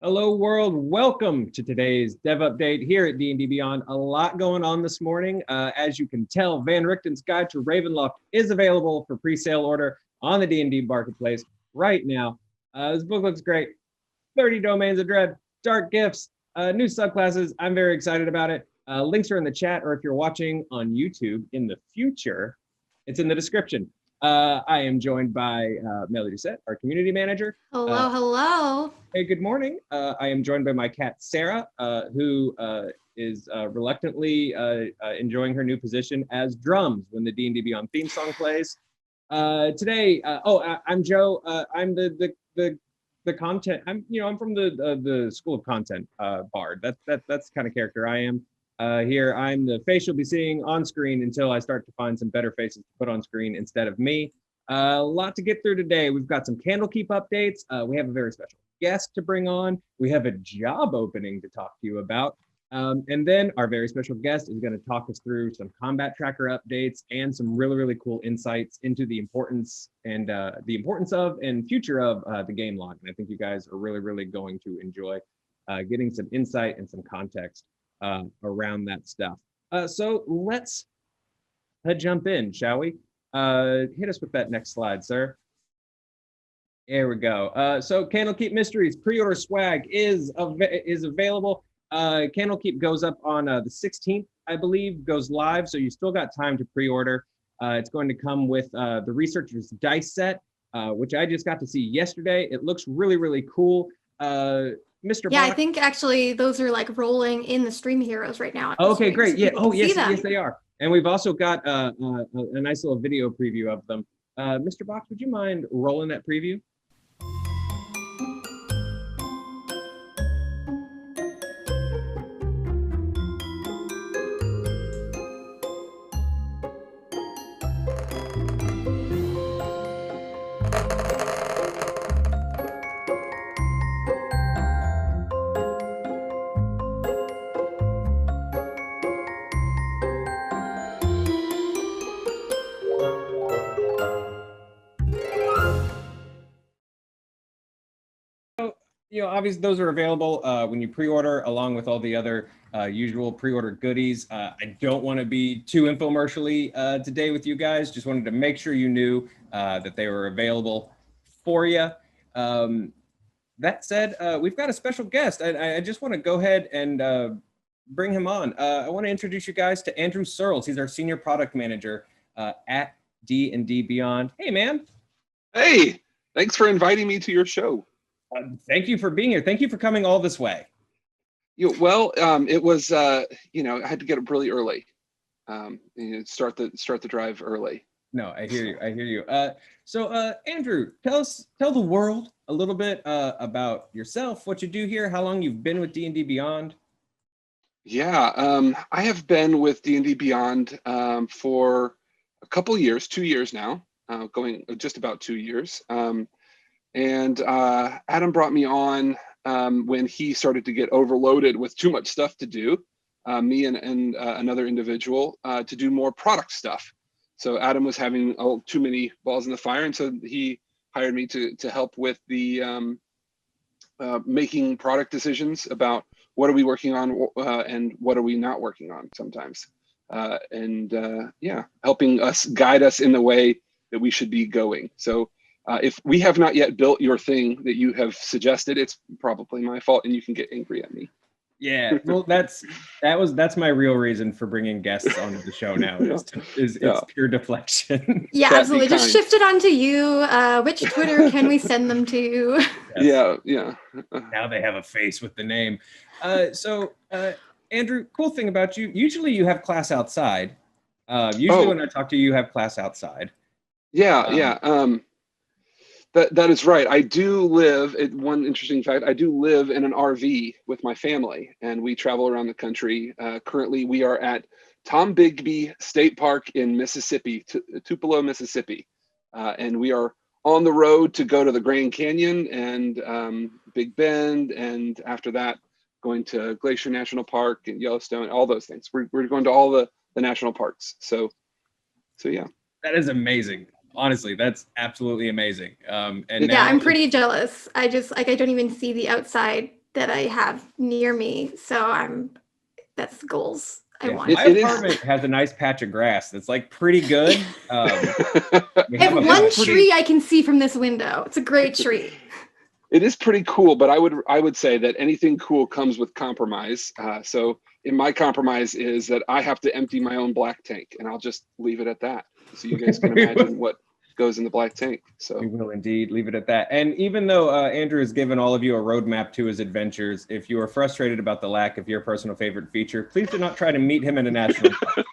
Hello, world. Welcome to today's Dev Update here at D&D Beyond. A lot going on this morning. As you can tell, Van Richten's Guide to Ravenloft is available for pre-sale order on the D&D Marketplace right now. This book looks great. 30 Domains of Dread, Dark Gifts, new subclasses. I'm very excited about it. Links are in the chat, or if you're watching on YouTube in the future, it's in the description. I am joined by Millie, Doucette, our community manager. Hello. Hey, good morning. I am joined by my cat, Sarah, who is reluctantly enjoying her new position as drums when the D&D Beyond theme song plays. Today, I'm Joe. I'm the content. I'm from the School of Content bard. That's the kind of character I am. Here, I'm the face you'll be seeing on screen until I start to find some better faces to put on screen instead of me. A lot to get through today. We've got some Candlekeep updates. We have a very special guest to bring on. We have a job opening to talk to you about. And then our very special guest is going to talk us through some combat tracker updates and some really, really cool insights into the importance of and future of the game log. And I think you guys are really, really going to enjoy getting some insight and some context around that stuff. So let's jump in, shall we? Hit us with that next slide, sir. There we go. So Candlekeep Mysteries pre-order swag is available. Candlekeep goes up on the 16th, I believe, goes live. So you still got time to pre-order. It's going to come with the Researcher's dice set, which I just got to see yesterday. It looks really, really cool. Mr. Yeah, Bach, I think actually those are like rolling in the Stream Heroes right now. Okay, great. So Yeah. Oh, yes, yes, yes, they are. And we've also got a nice little video preview of them. Mr. Bach, would you mind rolling that preview? Obviously those are available when you pre-order, along with all the other usual pre-order goodies. I don't want to be too infomercially today with you guys. Just wanted to make sure you knew that they were available for you. That said, we've got a special guest. I just want to go ahead and bring him on. I want to introduce you guys to Andrew Searles. He's our senior product manager at D&D Beyond. Hey, man. Hey, thanks for inviting me to your show. Thank you for being here. Thank you for coming all this way. It was, I had to get up really early. Start the drive early. No, I hear you. So Andrew, tell the world a little bit about yourself, what you do here, how long you've been with D&D Beyond. Yeah, I have been with D&D Beyond for a couple years, 2 years now, going just about 2 years. And Adam brought me on when he started to get overloaded with too much stuff to do, me and another individual, to do more product stuff. So Adam was having too many balls in the fire, and so he hired me to help with the making product decisions about what are we working on and what are we not working on sometimes. Helping us guide us in the way that we should be going. So if we have not yet built your thing that you have suggested, it's probably my fault, and you can get angry at me. Yeah, well, that's my real reason for bringing guests onto the show now. It's pure deflection. Yeah, absolutely. Just shift it onto you. Which Twitter can we send them to? Yes. Yeah. Now they have a face with the name. So Andrew, cool thing about you. Usually you have class outside. When I talk to you, you have class outside. Yeah. That is right. I do live, one interesting fact, I do live in an RV with my family, and we travel around the country. Currently, we are at Tom Bigby State Park in Mississippi, Tupelo, Mississippi. And we are on the road to go to the Grand Canyon and Big Bend, and after that, going to Glacier National Park and Yellowstone, all those things. We're going to all the national parks. So yeah. That is amazing. Honestly, that's absolutely amazing. And Yeah, now I'm pretty jealous. I just like I don't even see the outside that I have near me, so that's goals I want. My apartment has a nice patch of grass that's like pretty good. We I have a one tree I can see from this window. It's a great tree. It is pretty cool, but I would say that anything cool comes with compromise. So in my compromise is that I have to empty my own black tank, and I'll just leave it at that. So you guys can imagine what goes in the black tank. So we will indeed leave it at that. And even though Andrew has given all of you a roadmap to his adventures, if you are frustrated about the lack of your personal favorite feature, please do not try to meet him in a national park.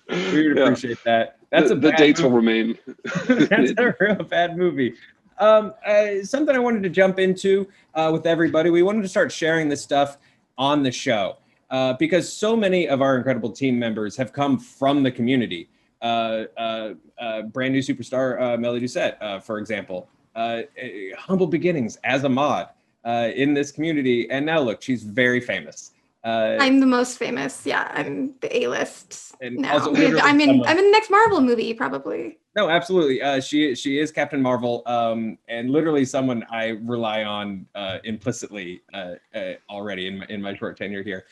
We would appreciate that. That's the dates will remain. That's a real bad movie. Something I wanted to jump into with everybody. We wanted to start sharing this stuff on the show because so many of our incredible team members have come from the community. Brand new superstar Millie Doucette, for example, humble beginnings as a mod in this community, and now look, she's very famous. I'm the most famous. Yeah, I'm the A-list now. I'm in the next Marvel movie, probably. No, absolutely. She is Captain Marvel, and literally someone I rely on implicitly already in my short tenure here.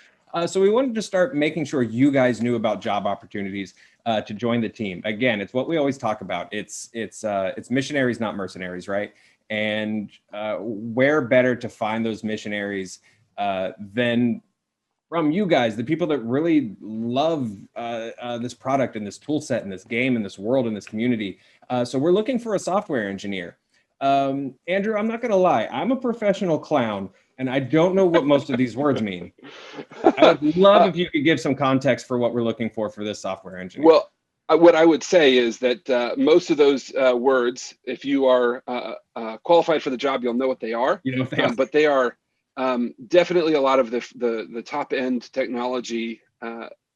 So we wanted to start making sure you guys knew about job opportunities to join the team. Again, it's what we always talk about. It's missionaries, not mercenaries, right? And where better to find those missionaries than from you guys, the people that really love this product and this tool set and this game and this world and this community. So we're looking for a software engineer. Andrew, I'm not going to lie. I'm a professional clown, and I don't know what most of these words mean. I would love if you could give some context for what we're looking for this software engineer. Well, what I would say is that most of those words, if you are qualified for the job, you'll know what they are. You know what they are. But they are definitely a lot of the top end technology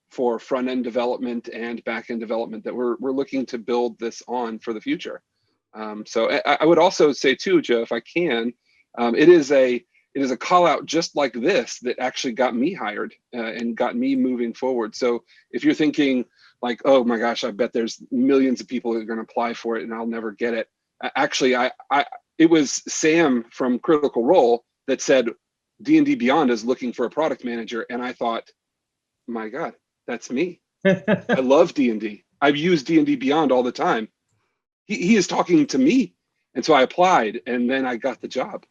for front end development and back end development that we're looking to build this on for the future. So I would also say too, Joe, if I can, it is a call out just like this that actually got me hired and got me moving forward. So if you're thinking like, oh my gosh, I bet there's millions of people that are going to apply for it and I'll never get it. Actually, it was Sam from Critical Role that said, D&D Beyond is looking for a product manager. And I thought, my God, that's me. I love D&D. I've used D&D Beyond all the time. He is talking to me. And so I applied and then I got the job.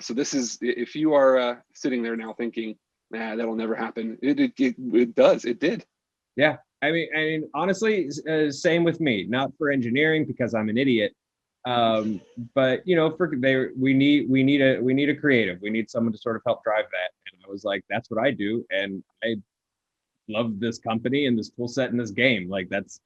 So this is, if you are sitting there now thinking, nah, that'll never happen. It does, it did. Yeah, I mean, honestly, same with me, not for engineering because I'm an idiot. But you know, we need a creative. We need someone to sort of help drive that. And I was like, that's what I do, and I love this company and this tool set and this game. Like that's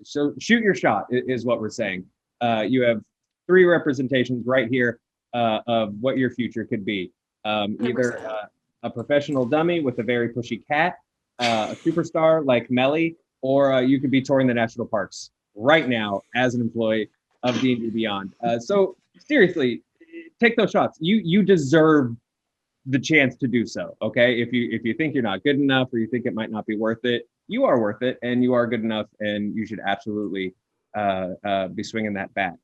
so shoot your shot is what we're saying. You have 3 representations right here of what your future could be. Either a professional dummy with a very pushy cat, a superstar like Millie, or you could be touring the national parks right now as an employee of D&D Beyond. So seriously, take those shots. You deserve the chance to do so. Okay, if you think you're not good enough or you think it might not be worth it, you are worth it, and you are good enough, and you should absolutely be swinging that bat.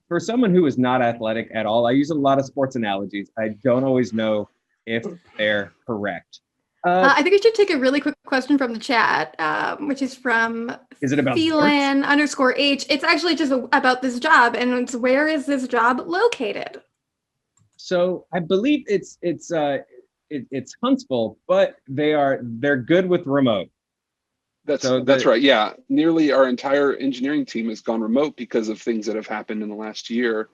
For someone who is not athletic at all, I use a lot of sports analogies. I don't always know if they're correct. I think we should take a really quick question from the chat, which is from Phelan_H. It's actually just about this job, and it's where is this job located? So I believe it's Huntsville, but they're good with remote. That's right. Yeah, nearly our entire engineering team has gone remote because of things that have happened in the last year.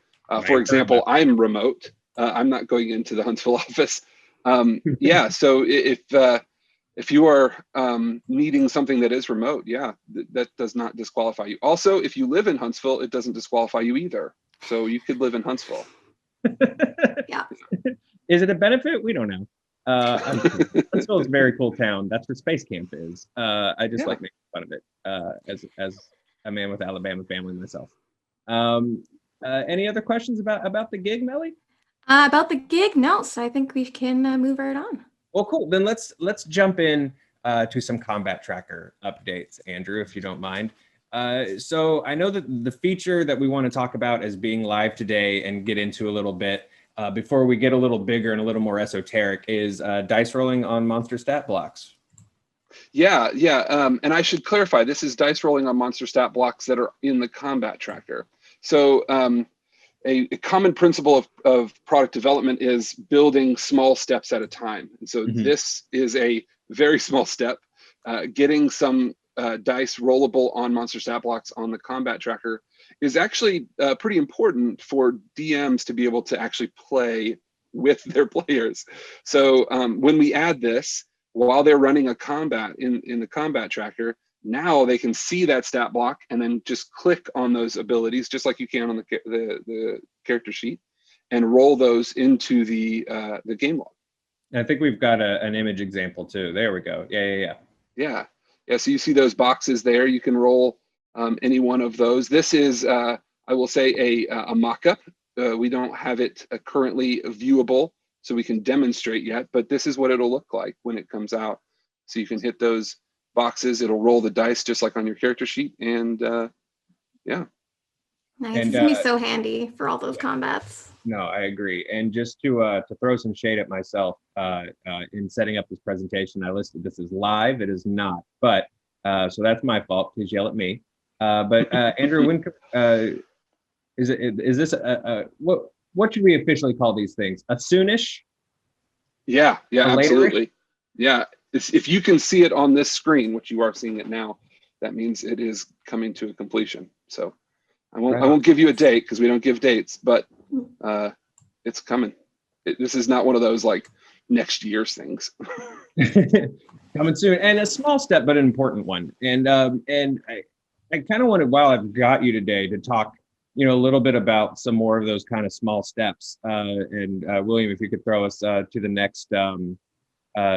For example, I'm remote. I'm not going into the Huntsville office. Yeah, so if you are needing something that is remote, yeah, that does not disqualify you. Also, if you live in Huntsville, it doesn't disqualify you either. So you could live in Huntsville. Yeah. Is it a benefit? We don't know. Huntsville is a very cool town. That's where Space Camp is. I just like making fun of it as a man with Alabama family myself. Any other questions about the gig, Millie? About the gig, no. So I think we can move right on. Well, cool. Then let's jump in to some combat tracker updates, Andrew, if you don't mind. So I know that the feature that we want to talk about as being live today and get into a little bit before we get a little bigger and a little more esoteric is dice rolling on monster stat blocks. Yeah. And I should clarify, this is dice rolling on monster stat blocks that are in the combat tracker. So a common principle of product development is building small steps at a time. And so this is a very small step. Getting some dice rollable on monster stat blocks on the combat tracker is actually pretty important for DMs to be able to actually play with their players. So when we add this, while they're running a combat in the combat tracker, now they can see that stat block and then just click on those abilities, just like you can on the character sheet, and roll those into the game log. I think we've got an image example too. There we go. Yeah. So you see those boxes there. You can roll any one of those. This is, I will say, a mock-up. We don't have it currently viewable, so we can demonstrate yet, but this is what it'll look like when it comes out. So you can hit those boxes, it'll roll the dice just like on your character sheet, and yeah. Nice. It's gonna be so handy for all those combats. No, I agree. And just to throw some shade at myself, in setting up this presentation, I listed this as live. It is not, but so that's my fault. Please yell at me. But Andrew, when is this what should we officially call these things? A soonish? Yeah, absolutely. Yeah, if you can see it on this screen, which you are seeing it now, that means it is coming to a completion. So I won't give you a date because we don't give dates, but it's coming. This is not one of those like next year's things. Coming soon, and a small step, but an important one. And I kind of wanted, while I've got you today, to talk, a little bit about some more of those kind of small steps. And William, if you could throw us to the next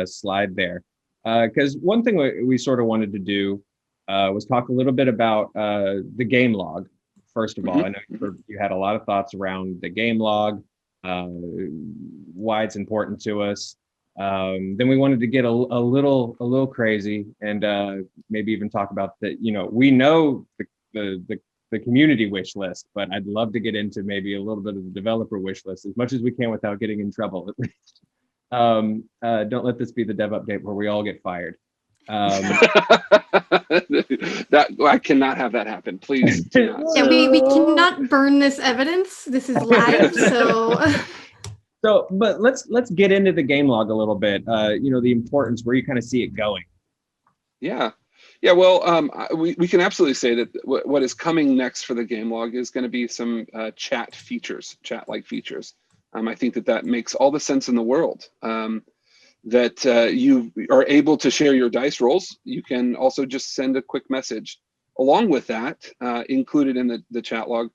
slide there, because one thing we sort of wanted to do was talk a little bit about the game log. First of all, I know you had a lot of thoughts around the game log, why it's important to us. Then we wanted to get a little crazy and maybe even talk about that. We know the community wish list, but I'd love to get into maybe a little bit of the developer wish list as much as we can without getting in trouble, at least. Don't let this be the dev update where we all get fired. That I cannot have that happen. Please do not. Yeah, we cannot burn this evidence. This is live, so. But let's get into the game log a little bit. The importance, where you kind of see it going. Yeah. Well, we can absolutely say that what is coming next for the game log is going to be some chat-like features. I think that makes all the sense in the world. That you are able to share your dice rolls. You can also just send a quick message. Along with that, included in the chat log,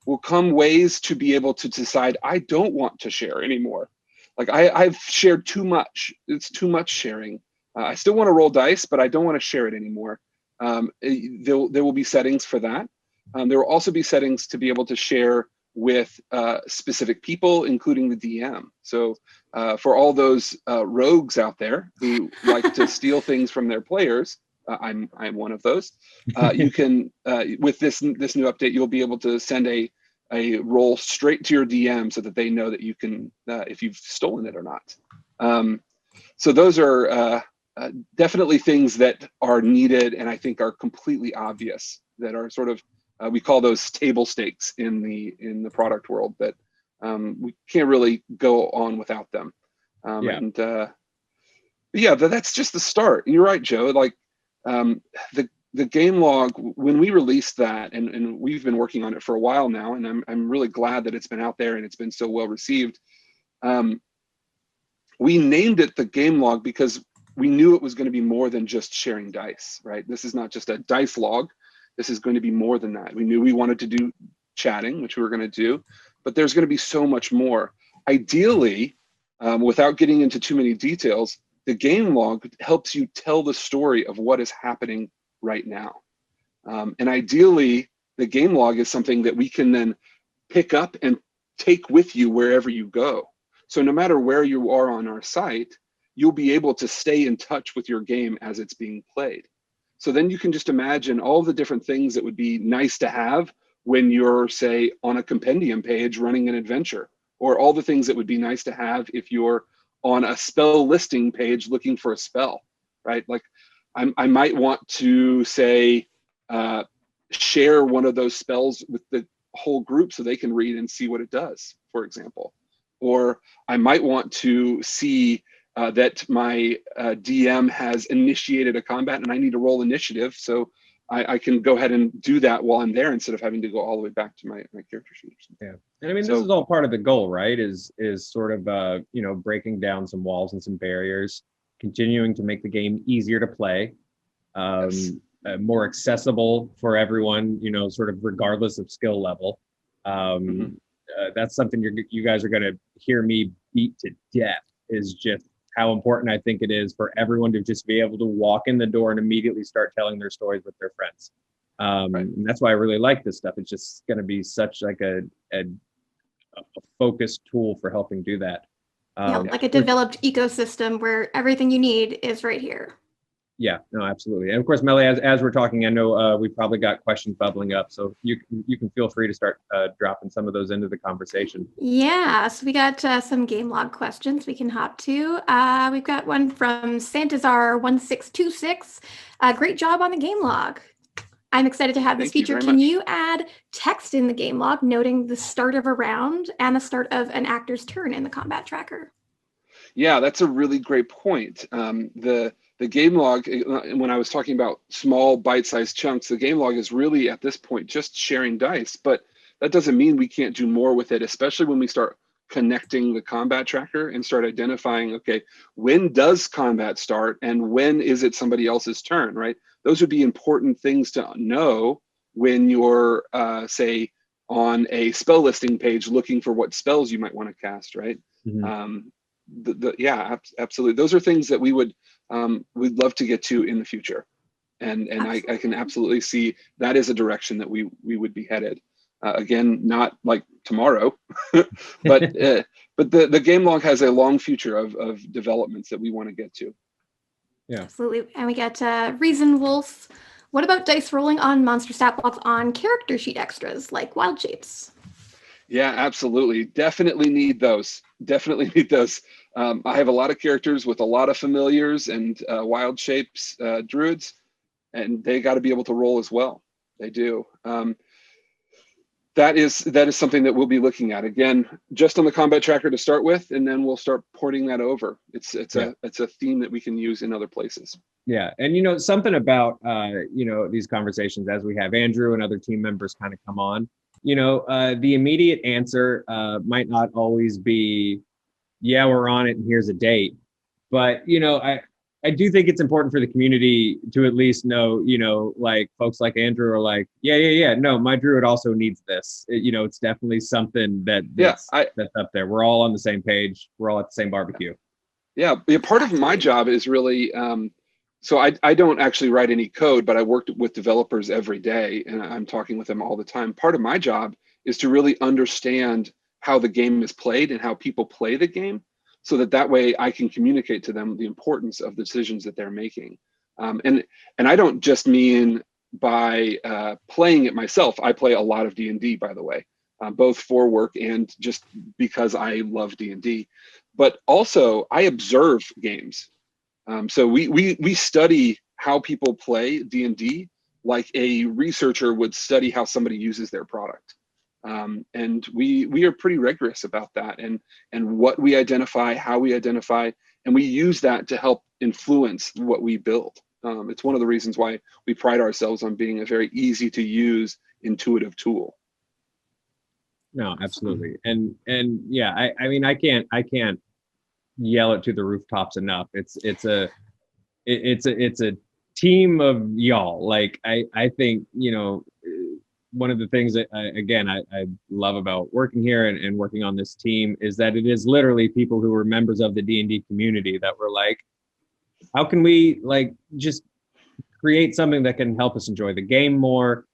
will come ways to be able to decide, I don't want to share anymore. Like I've shared too much. It's too much sharing. I still want to roll dice, but I don't want to share it anymore. There will be settings for that. There will also be settings to be able to share with specific people, including the DM. So for all those rogues out there who like to steal things from their players, I'm one of those. You can, with this new update, you'll be able to send a roll straight to your DM so that they know that you can, if you've stolen it or not. So those are definitely things that are needed and I think are completely obvious, that are sort of, we call those table stakes in the product world, that we can't really go on without them. And that's just the start. And you're right, Joe. Like the game log, when we released that, and we've been working on it for a while now, and I'm really glad that it's been out there and it's been so well received. We named it the game log because we knew it was going to be more than just sharing dice, right? This is not just a dice log. This is going to be more than that. We knew we wanted to do chatting, which we were going to do, but there's going to be so much more. Ideally, without getting into too many details, the game log helps you tell the story of what is happening right now. And ideally, the game log is something that we can then pick up and take with you wherever you go. So no matter where you are on our site, you'll be able to stay in touch with your game as it's being played. So then you can just imagine all the different things that would be nice to have when you're, say, on a compendium page running an adventure, or all the things that would be nice to have if you're on a spell listing page looking for a spell, right? Like I might want to say, share one of those spells with the whole group so they can read and see what it does, for example. Or I might want to see that my DM has initiated a combat and I need to roll initiative, so I can go ahead and do that while I'm there instead of having to go all the way back to my character sheet or something. Yeah, and I mean, this is all part of the goal, right? Is sort of you know, breaking down some walls and some barriers, continuing to make the game easier to play, Yes. more accessible for everyone, you know, sort of regardless of skill level. That's something you guys are going to hear me beat to death, is just how important I think it is for everyone to just be able to walk in the door and immediately start telling their stories with their friends. Right. And that's why I really like this stuff. It's just going to be such like a focused tool for helping do that. Like a developed ecosystem where everything you need is right here. Yeah, no, absolutely. And of course, Millie, as we're talking, I know we probably got questions bubbling up, so you can feel free to start dropping some of those into the conversation. Yeah, so we got some game log questions we can hop to. We've got one from Santazar1626. Great job on the game log. I'm excited to have this feature. Can you add text in the game log noting the start of a round and the start of an actor's turn in the combat tracker? Yeah, that's a really great point. The game log, when I was talking about small bite-sized chunks, the game log is really at this point just sharing dice, but that doesn't mean we can't do more with it, especially when we start connecting the combat tracker and start identifying, okay, when does combat start and when is it somebody else's turn, right? Those would be important things to know when you're, say, on a spell listing page looking for what spells you might want to cast, right? Yeah, absolutely. Those are things that we'd love to get to in the future, and I can absolutely see that is a direction that we would be headed. Again, not like tomorrow, but the game log has a long future of developments that we want to get to. Yeah, absolutely. And we got Reason Wolf. What about dice rolling on monster stat blocks on character sheet extras like wild shapes? Yeah, absolutely. Definitely need those. Definitely need those. I have a lot of characters with a lot of familiars and wild shapes, druids, and they got to be able to roll as well. They do. That is something that we'll be looking at, again, just on the combat tracker to start with, and then we'll start porting that over. It's a theme that we can use in other places. Yeah, and you know, something about you know, these conversations as we have Andrew and other team members kind of come on, you know, the immediate answer might not always be, yeah, we're on it and here's a date. But, you know, I do think it's important for the community to at least know, you know, like folks like Andrew are like, yeah, no, my druid also needs this. You know, it's definitely something that's up there. We're all on the same page. We're all at the same barbecue. Yeah, part of my job is really, so I don't actually write any code, but I work with developers every day and I'm talking with them all the time. Part of my job is to really understand how the game is played and how people play the game, so that way I can communicate to them the importance of the decisions that they're making. And I don't just mean by playing it myself. I play a lot of D&D, by the way, both for work and just because I love D&D. But also I observe games. So we study how people play D&D like a researcher would study how somebody uses their product. And we are pretty rigorous about that and what we identify, how we identify, and we use that to help influence what we build. It's one of the reasons why we pride ourselves on being a very easy to use, intuitive tool. No, absolutely. And yeah, I mean, I can't yell it to the rooftops enough. It's a team of y'all. Like I think, you know, one of the things that I love about working here and working on this team is that it is literally people who are members of the D&D community that were like, how can we like just create something that can help us enjoy the game more,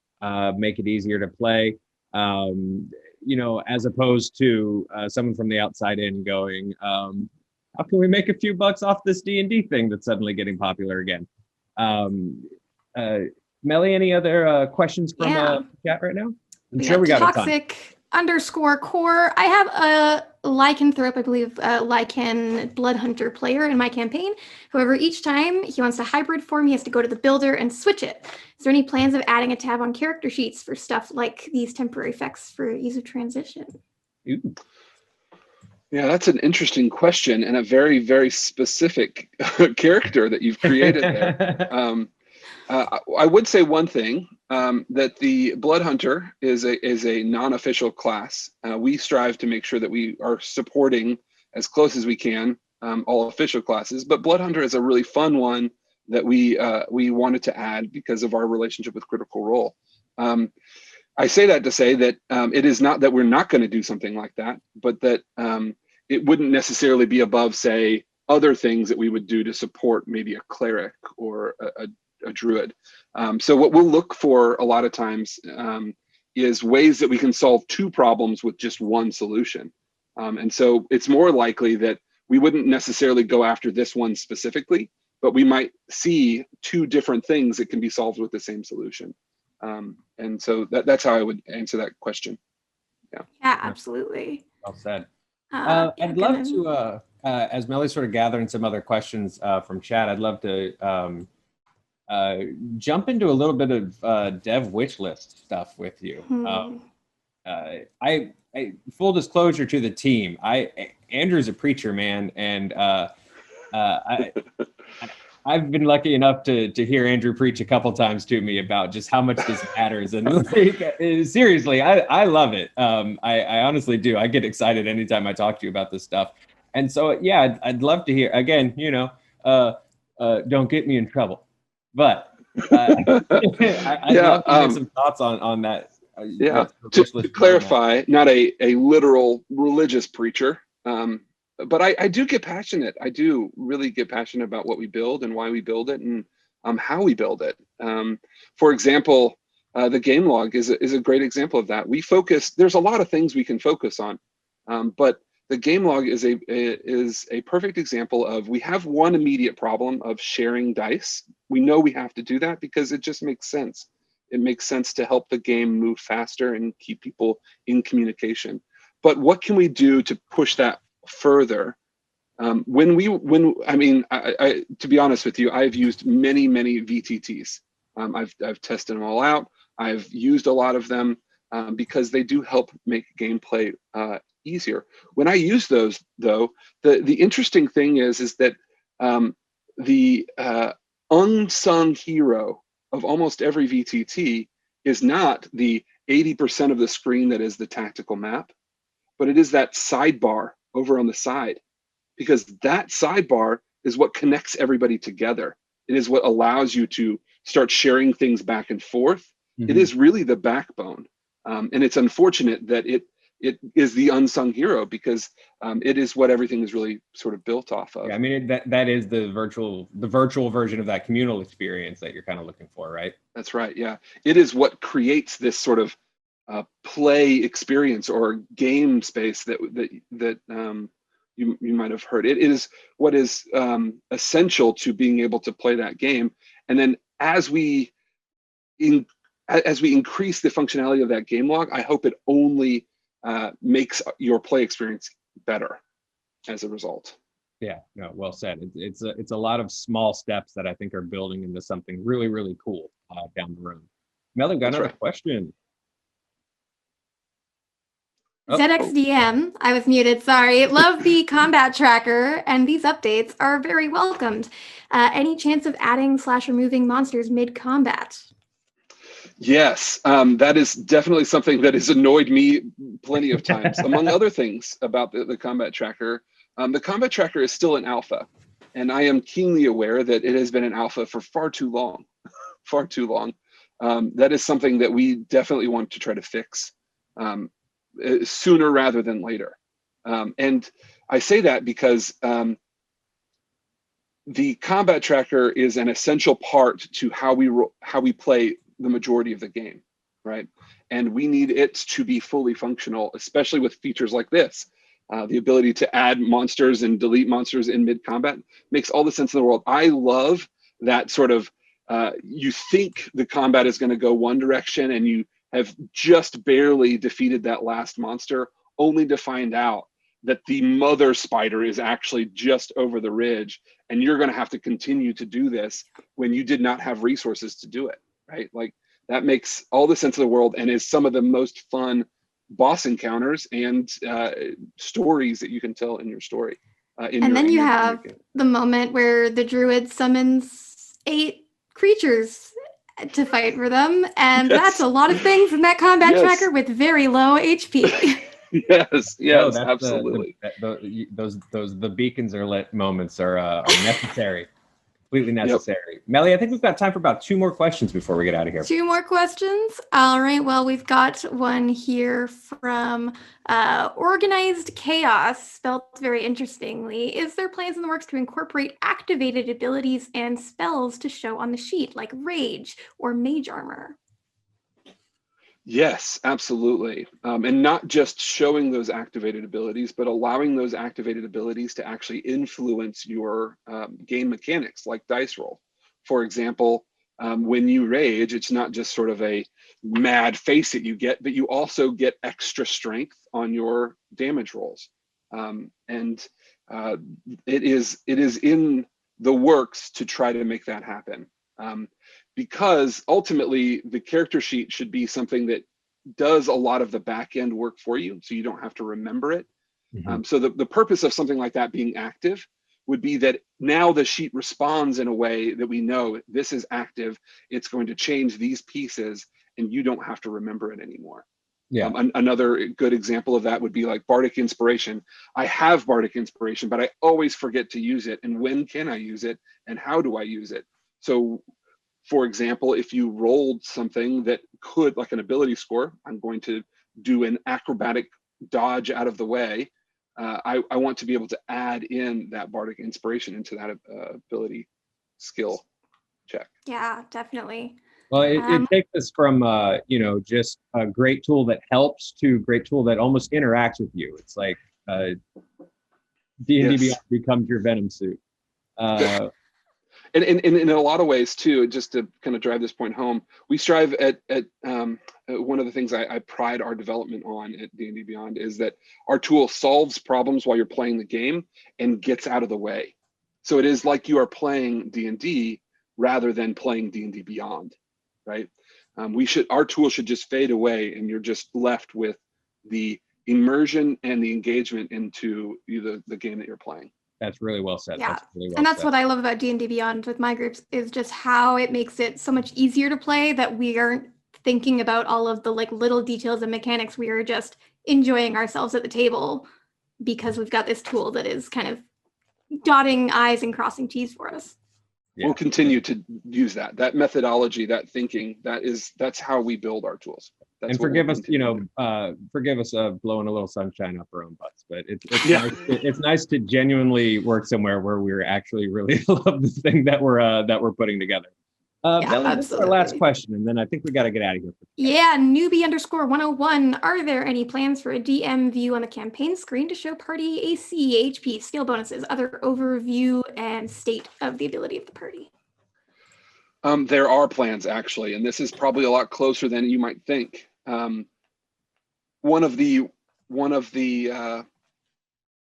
make it easier to play, you know, as opposed to someone from the outside in going, how can we make a few bucks off this D&D thing that's suddenly getting popular again? Millie, any other questions from Yeah. chat right now? I'm We sure we got a ton. Toxic_core. I have a lycanthrope, I believe, lycan blood hunter player in my campaign. However, each time he wants to hybrid form, he has to go to the builder and switch it. Is there any plans of adding a tab on character sheets for stuff like these temporary effects for ease of transition? Ooh. Yeah, that's an interesting question and a very, very specific character that you've created there. I would say one thing, that the Blood Hunter is a non-official class. We strive to make sure that we are supporting as close as we can all official classes, but Blood Hunter is a really fun one that we wanted to add because of our relationship with Critical Role. I say that to say that it is not that we're not going to do something like that, but that it wouldn't necessarily be above, say, other things that we would do to support maybe a cleric or a druid. So what we'll look for a lot of times is ways that we can solve two problems with just one solution. And so it's more likely that we wouldn't necessarily go after this one specifically, but we might see two different things that can be solved with the same solution. And so that's how I would answer that question. Yeah, absolutely. Well said. I'd love to, as Millie's sort of gathering some other questions from chat, I'd love to jump into a little bit of dev wish list stuff with you. I full disclosure to the team, Andrew's a preacher, man, and I've been lucky enough to hear Andrew preach a couple times to me about just how much this matters. And like, seriously, I love it. I honestly do. I get excited anytime I talk to you about this stuff. And so, yeah, I'd love to hear, again, don't get me in trouble. But I'd love to hear some thoughts on that. To clarify, not a literal religious preacher, but I do get passionate. I do really get passionate about what we build and why we build it and how we build it. For example, the game log is a great example of that. We focus. There's a lot of things we can focus on, but the game log is a perfect example of, we have one immediate problem of sharing dice. We know we have to do that because it just makes sense. It makes sense to help the game move faster and keep people in communication. But what can we do to push that further? To be honest with you, I've used many VTTs. I've tested them all out. I've used a lot of them because they do help make gameplay easier. When I use those, though, the interesting thing is that the unsung hero of almost every VTT is not the 80% of the screen that is the tactical map, but it is that sidebar over on the side, because that sidebar is what connects everybody together. It is what allows you to start sharing things back and forth. It is really the backbone. And it's unfortunate that it is the unsung hero, because it is what everything is really sort of built off of. Yeah, I mean, that is the virtual version of that communal experience that you're kind of looking for, right? That's right. Yeah, it is what creates this sort of play experience or game space that you might have heard. It is what is essential to being able to play that game. And then as we increase the functionality of that game log, I hope it only makes your play experience better as a result. Yeah, no, well said. It's a lot of small steps that I think are building into something really, really cool down the road. Melly, got another question. ZXDM, I was muted, sorry. Love the combat tracker, and these updates are very welcomed. Any chance of adding / removing monsters mid-combat? Yes, that is definitely something that has annoyed me plenty of times. Among other things about the combat tracker, the combat tracker is still an alpha, and I am keenly aware that it has been an alpha for far too long, far too long. That is something that we definitely want to try to fix sooner rather than later. And I say that because the combat tracker is an essential part to how we play the majority of the game, right? And we need it to be fully functional, especially with features like this. The ability to add monsters and delete monsters in mid-combat makes all the sense in the world. I love that sort of you think the combat is going to go one direction and you have just barely defeated that last monster, only to find out that the mother spider is actually just over the ridge, and you're going to have to continue to do this when you did not have resources to do it, right? Like, that makes all the sense of the world and is some of the most fun boss encounters and stories that you can tell in your story. And then you have the moment where the druid summons 8 creatures to fight for them, and Yes. that's a lot of things in that combat Yes. tracker with very low HP. Yes, No, that's absolutely. The beacons are lit moments are necessary, completely necessary. Millie, I think we've got time for about 2 more questions before we get out of here. 2 more questions. All right. Well, we've got one here from Organized Chaos, spelled very interestingly. Is there plans in the works to incorporate activated abilities and spells to show on the sheet, like Rage or Mage Armor? Yes, absolutely. And not just showing those activated abilities, but allowing those activated abilities to actually influence your game mechanics, like dice roll. For example, when you rage, it's not just sort of a mad face that you get, but you also get extra strength on your damage rolls. And it is in the works to try to make that happen. Because ultimately the character sheet should be something that does a lot of the back end work for you, so you don't have to remember it. Mm-hmm. So the purpose of something like that being active would be that now the sheet responds in a way that we know this is active, it's going to change these pieces, and you don't have to remember it anymore. Yeah. Another good example of that would be like Bardic Inspiration. I have Bardic Inspiration, but I always forget to use it. And when can I use it? And how do I use it? So, for example, if you rolled something that could, like an ability score, I'm going to do an acrobatic dodge out of the way. I want to be able to add in that Bardic Inspiration into that ability skill check. Yeah, definitely. Well, it takes us from, just a great tool that helps to a great tool that almost interacts with you. It's like D&D Beyond becomes your Venom suit. And in a lot of ways too, just to kind of drive this point home, we strive at one of the things I pride our development on at D&D Beyond is that our tool solves problems while you're playing the game and gets out of the way. So it is like you are playing D&D rather than playing D&D Beyond, right? Our tool should just fade away, and you're just left with the immersion and the engagement into the game that you're playing. That's really well said. Yeah, that's really well and that's said. what I love about D&D Beyond with my groups, is just how it makes it so much easier to play, that we aren't thinking about all of the like little details and mechanics. We are just enjoying ourselves at the table because we've got this tool that is kind of dotting I's and crossing T's for us. Yeah. We'll continue to use that methodology, that thinking. That's how we build our tools. That's and forgive us, forgive us blowing a little sunshine up our own butts, but it's nice to genuinely work somewhere where we're actually really love the thing that we're putting together. Millie, this is our last question, and then I think we got to get out of here. Yeah, newbie_101. Are there any plans for a DM view on the campaign screen to show party AC, HP, skill bonuses, other overview, and state of the ability of the party? There are plans, actually, and this is probably a lot closer than you might think. One of the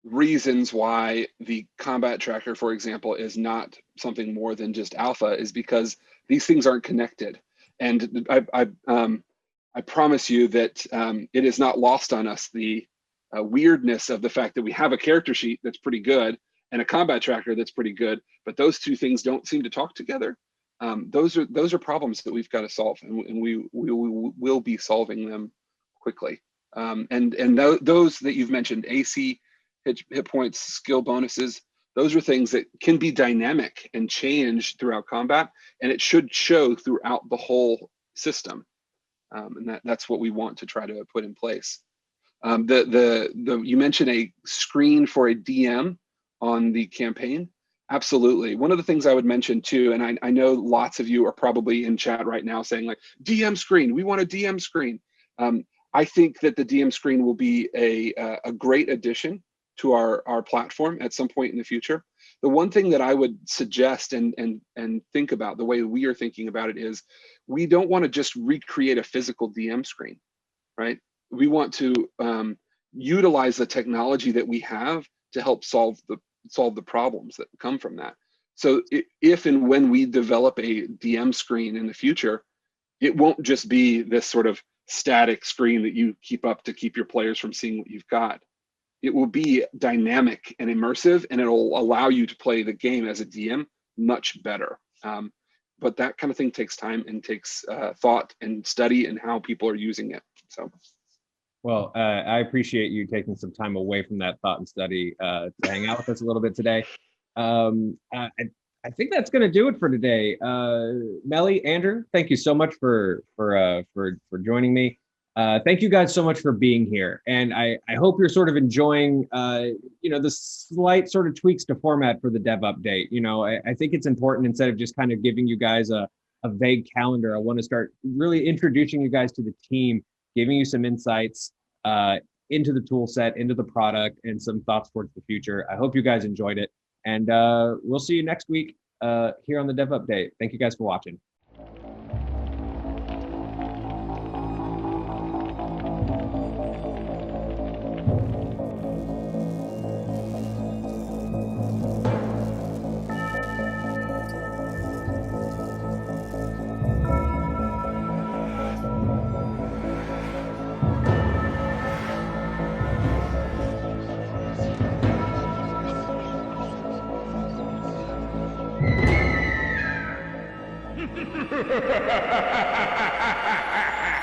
reasons why the combat tracker, for example, is not something more than just alpha is because these things aren't connected. And I promise you that it is not lost on us the weirdness of the fact that we have a character sheet that's pretty good and a combat tracker that's pretty good, but those two things don't seem to talk together. Those are problems that we've got to solve, and we will be solving them quickly. Those that you've mentioned, AC, hit points, skill bonuses, those are things that can be dynamic and change throughout combat, and it should show throughout the whole system. And that's what we want to try to put in place. You mentioned a screen for a DM on the campaign. Absolutely. One of the things I would mention too, and I know lots of you are probably in chat right now saying like, DM screen, we want a DM screen. I think that the DM screen will be a great addition to our platform at some point in the future. The one thing that I would suggest and think about, the way we are thinking about it, is we don't want to just recreate a physical DM screen, right? We want to utilize the technology that we have to help solve the problems that come from that. So if and when we develop a DM screen in the future, it won't just be this sort of static screen that you keep up to keep your players from seeing what you've got. It will be dynamic and immersive, and it'll allow you to play the game as a DM much better. But that kind of thing takes time and takes thought and study and how people are using it. So. Well, I appreciate you taking some time away from that thought and study to hang out with us a little bit today. I think that's going to do it for today. Millie, Andrew, thank you so much for joining me. Thank you guys so much for being here, and I hope you're sort of enjoying the slight sort of tweaks to format for the dev update. I think it's important, instead of just kind of giving you guys a vague calendar, I want to start really introducing you guys to the team, giving you some insights into the tool set, into the product, and some thoughts towards the future. I hope you guys enjoyed it, and we'll see you next week here on the dev update. Thank you guys for watching. Ha ha ha ha ha ha!